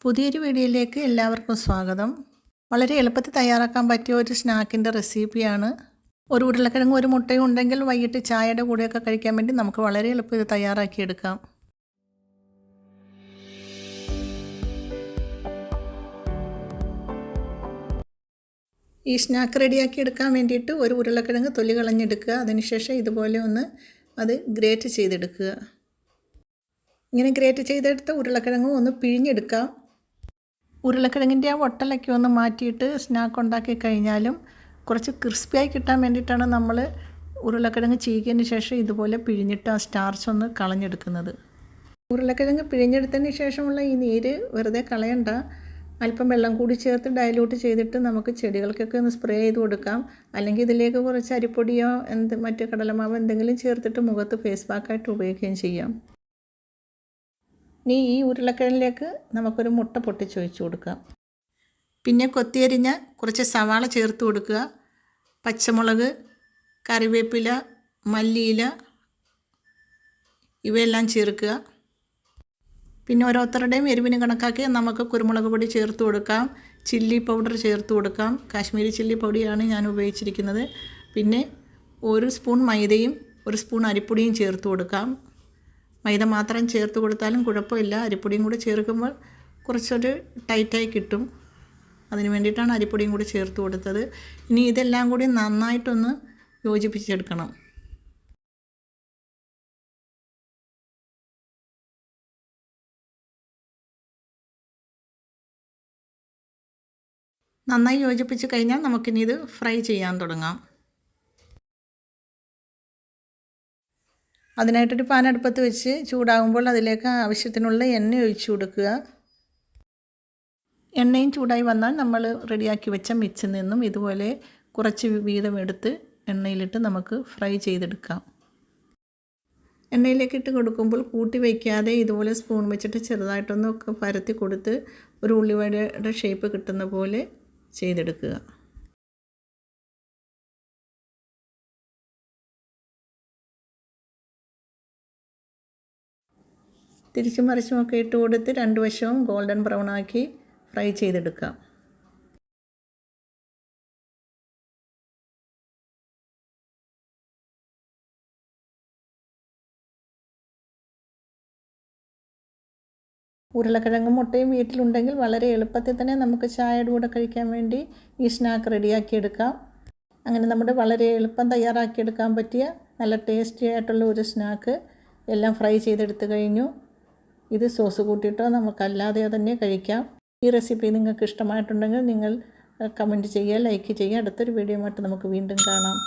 പുതിയൊരു വീഡിയോയിലേക്ക് എല്ലാവർക്കും സ്വാഗതം. വളരെ എളുപ്പത്തിൽ തയ്യാറാക്കാൻ പറ്റിയ ഒരു സ്നാക്കിൻ്റെ റെസിപ്പിയാണ്. ഒരു ഉരുളക്കിഴങ്ങും ഒരു മുട്ടയും ഉണ്ടെങ്കിൽ വൈകിട്ട് ചായയുടെ കൂടെയൊക്കെ കഴിക്കാൻ വേണ്ടി നമുക്ക് വളരെ എളുപ്പത്തിൽ തയ്യാറാക്കിയെടുക്കാം. ഈ സ്നാക്ക് റെഡിയാക്കി എടുക്കാൻ വേണ്ടിയിട്ട് ഒരു ഉരുളക്കിഴങ്ങ് തൊലി കളഞ്ഞെടുക്കുക. അതിനുശേഷം ഇതുപോലെ ഒന്ന് അത് ഗ്രേറ്റ് ചെയ്തെടുക്കുക. ഇങ്ങനെ ഗ്രേറ്റ് ചെയ്തെടുത്ത ഉരുളക്കിഴങ്ങ് ഒന്ന് പിഴിഞ്ഞെടുക്കാം. ഉരുളക്കിഴങ്ങിൻ്റെ ആ ഒട്ടലൊക്കെ ഒന്ന് മാറ്റിയിട്ട് സ്നാക്ക് ഉണ്ടാക്കി കഴിഞ്ഞാലും കുറച്ച് ക്രിസ്പിയായി കിട്ടാൻ വേണ്ടിയിട്ടാണ് നമ്മൾ ഉരുളക്കിഴങ്ങ് ചീകിയതിന് ശേഷം ഇതുപോലെ പിഴിഞ്ഞിട്ട് ആ സ്റ്റാർച്ച് ഒന്ന് കളഞ്ഞെടുക്കുന്നത്. ഉരുളക്കിഴങ്ങ് പിഴിഞ്ഞെടുത്തതിന് ശേഷമുള്ള ഈ നീര് വെറുതെ കളയണ്ട. അല്പം വെള്ളം കൂടി ചേർത്ത് ഡയലൂട്ട് ചെയ്തിട്ട് നമുക്ക് ചെടികൾക്കൊക്കെ ഒന്ന് സ്പ്രേ ചെയ്ത് കൊടുക്കാം. അല്ലെങ്കിൽ ഇതിലേക്ക് കുറച്ച് അരിപ്പൊടിയോ മറ്റ് കടലമാവോ എന്തെങ്കിലും ചേർത്തിട്ട് മുഖത്ത് ഫേസ് പാക്കായിട്ട് ഉപയോഗിക്കുകയും ചെയ്യാം. ഇനി ഈ ഉരുളക്കിഴങ്ങിലേക്ക് നമുക്കൊരു മുട്ട പൊട്ടിച്ച് ഒഴിച്ച് കൊടുക്കാം. പിന്നെ കൊത്തിയരിഞ്ഞ കുറച്ച് സവാള ചേർത്ത് കൊടുക്കുക. പച്ചമുളക്, കറിവേപ്പില, മല്ലിയില ഇവയെല്ലാം ചേർക്കുക. പിന്നെ ഓരോരുത്തരുടെയും എരിവിന് കണക്കാക്കി നമുക്ക് കുരുമുളക് പൊടി ചേർത്ത് കൊടുക്കാം. ചില്ലി പൗഡർ ചേർത്ത് കൊടുക്കാം. കാശ്മീരി ചില്ലി പൊടിയാണ് ഞാൻ ഉപയോഗിച്ചിരിക്കുന്നത്. പിന്നെ 1 സ്പൂൺ മൈദയും 1 സ്പൂൺ അരിപ്പൊടിയും ചേർത്ത് കൊടുക്കാം. മൈദ മാത്രം ചേർത്ത് കൊടുത്താലും കുഴപ്പമില്ല. അരിപ്പൊടിയും കൂടി ചേർക്കുമ്പോൾ കുറച്ചൊരു ടൈറ്റായി കിട്ടും. അതിന് വേണ്ടിയിട്ടാണ് അരിപ്പൊടിയും കൂടി ചേർത്ത് കൊടുത്തത്. ഇനി ഇതെല്ലാം കൂടി നന്നായിട്ടൊന്ന് യോജിപ്പിച്ചെടുക്കണം. നന്നായി യോജിപ്പിച്ച് കഴിഞ്ഞാൽ നമുക്കിനി ഇത് ഫ്രൈ ചെയ്യാൻ തുടങ്ങാം. അതിനായിട്ടൊരു പാൻ അടുപ്പത്ത് വെച്ച് ചൂടാകുമ്പോൾ അതിലേക്ക് ആവശ്യത്തിനുള്ള എണ്ണ ഒഴിച്ചു കൊടുക്കുക. എണ്ണയും ചൂടായി വന്നാൽ നമ്മൾ റെഡിയാക്കി വെച്ച മിക്സിൽ നിന്നും ഇതുപോലെ കുറച്ച് വീതം എടുത്ത് എണ്ണയിലിട്ട് നമുക്ക് ഫ്രൈ ചെയ്തെടുക്കാം. എണ്ണയിലേക്ക് ഇട്ട് കൊടുക്കുമ്പോൾ കൂട്ടി വയ്ക്കാതെ ഇതുപോലെ സ്പൂൺ വെച്ചിട്ട് ചെറുതായിട്ടൊന്നൊക്കെ പരത്തി കൊടുത്ത് ഒരു ഉള്ളിവടയുടെ ഷേപ്പ് കിട്ടുന്ന പോലെ ചെയ്തെടുക്കുക. തിരിച്ചും മറിച്ചുമൊക്കെ ഇട്ട് കൊടുത്ത് 2 വശവും ഗോൾഡൻ ബ്രൗൺ ആക്കി ഫ്രൈ ചെയ്തെടുക്കാം. ഉരുളക്കിഴങ്ങും മുട്ടയും വീട്ടിലുണ്ടെങ്കിൽ വളരെ എളുപ്പത്തിൽ തന്നെ നമുക്ക് ചായയുടെ കൂടെ കഴിക്കാൻ വേണ്ടി ഈ സ്നാക്ക് റെഡിയാക്കിയെടുക്കാം. അങ്ങനെ നമ്മുടെ വളരെ എളുപ്പം തയ്യാറാക്കിയെടുക്കാൻ പറ്റിയ നല്ല ടേസ്റ്റി ആയിട്ടുള്ള ഒരു സ്നാക്ക് എല്ലാം ഫ്രൈ ചെയ്തെടുത്ത് കഴിഞ്ഞു. ഇത് സോസ് കൂട്ടിയിട്ടോ നമുക്കല്ലാതെ തന്നെ കഴിക്കാം. ഈ റെസിപ്പി നിങ്ങൾക്ക് ഇഷ്ടമായിട്ടുണ്ടെങ്കിൽ നിങ്ങൾ കമൻറ്റ് ചെയ്യുക, ലൈക്ക് ചെയ്യുക. അടുത്തൊരു വീഡിയോ ആയിട്ട് നമുക്ക് വീണ്ടും കാണാം.